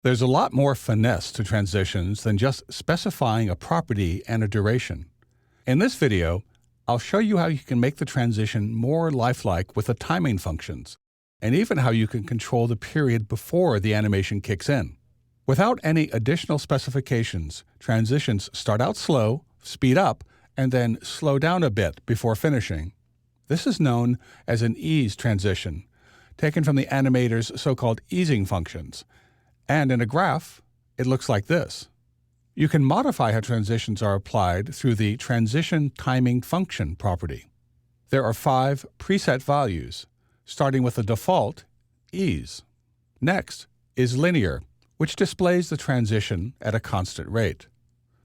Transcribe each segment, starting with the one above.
There's a lot more finesse to transitions than just specifying a property and a duration. In this video, I'll show you how you can make the transition more lifelike with the timing functions, and even how you can control the period before the animation kicks in. Without any additional specifications, transitions start out slow, speed up, and then slow down a bit before finishing. This is known as an ease transition, taken from the animator's so-called easing functions. And in a graph, it looks like this. You can modify how transitions are applied through the transition timing function property. There are 5 preset values, starting with the default, ease. Next is linear, which displays the transition at a constant rate.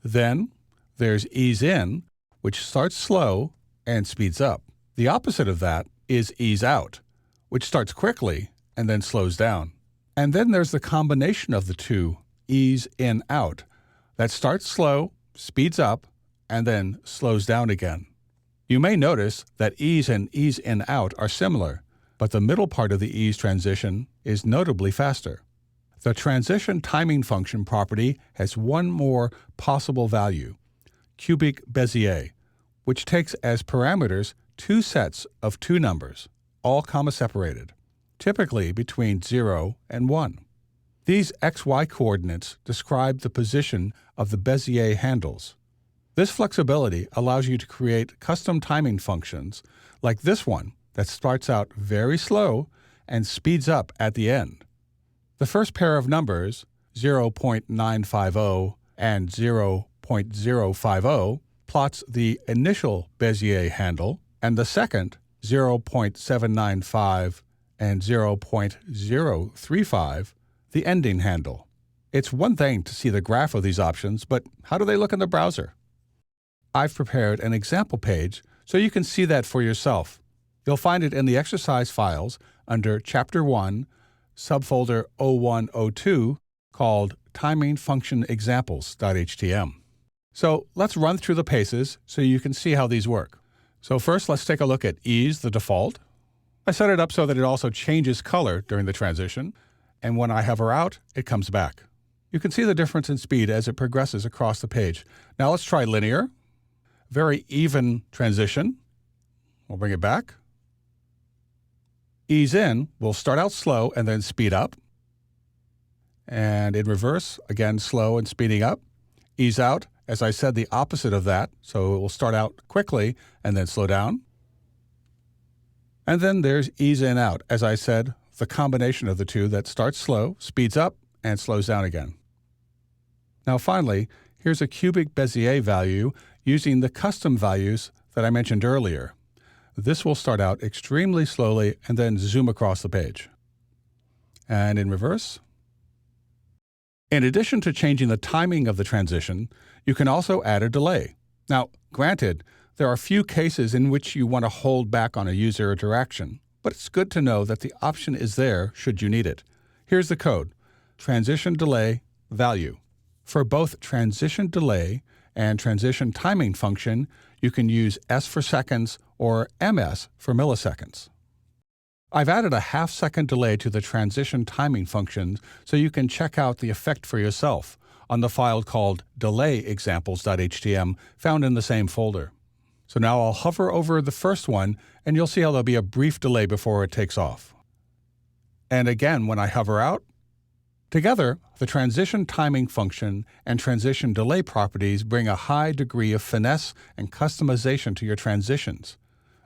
Then there's ease in, which starts slow and speeds up. The opposite of that is ease out, which starts quickly and then slows down. And then there's the combination of the two, ease in out, that starts slow, speeds up, and then slows down again. You may notice that ease and ease in out are similar, but the middle part of the ease transition is notably faster. The transition timing function property has one more possible value, cubic Bezier, which takes as parameters 2 sets of 2 numbers, all comma separated, typically between 0 and 1. These XY coordinates describe the position of the Bezier handles. This flexibility allows you to create custom timing functions like this one that starts out very slow and speeds up at the end. The first pair of numbers, 0.950 and 0.050, plots the initial Bezier handle, and the second, 0.795 and 0.035, the ending handle. It's one thing to see the graph of these options, but how do they look in the browser? I've prepared an example page so you can see that for yourself. You'll find it in the exercise files under Chapter 1, subfolder 0102, called Timing Function Examples.htm. So let's run through the paces so you can see how these work. So first, let's take a look at ease, the default. I set it up so that it also changes color during the transition, and when I hover out, it comes back. You can see the difference in speed as it progresses across the page. Now let's try linear. Very even transition. We'll bring it back. Ease in will start out slow and then speed up. And in reverse, again, slow and speeding up. Ease out, as I said, the opposite of that, so it will start out quickly and then slow down. And then there's ease in out, as I said, the combination of the two that starts slow, speeds up, and slows down again. Now finally, here's a cubic Bezier value using the custom values that I mentioned earlier. This will start out extremely slowly and then zoom across the page. And in reverse. In addition to changing the timing of the transition, you can also add a delay. Now, granted, there are few cases in which you want to hold back on a user interaction, but it's good to know that the option is there should you need it. Here's the code: transition delay value. For both transition delay and transition timing function, you can use S for seconds or MS for milliseconds. I've added a half-second delay to the transition timing function so you can check out the effect for yourself on the file called delayexamples.htm found in the same folder. So now I'll hover over the first one, and you'll see how there'll be a brief delay before it takes off. And again, when I hover out, together, the transition timing function and transition delay properties bring a high degree of finesse and customization to your transitions.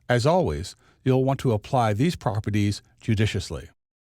As always, you'll want to apply these properties judiciously.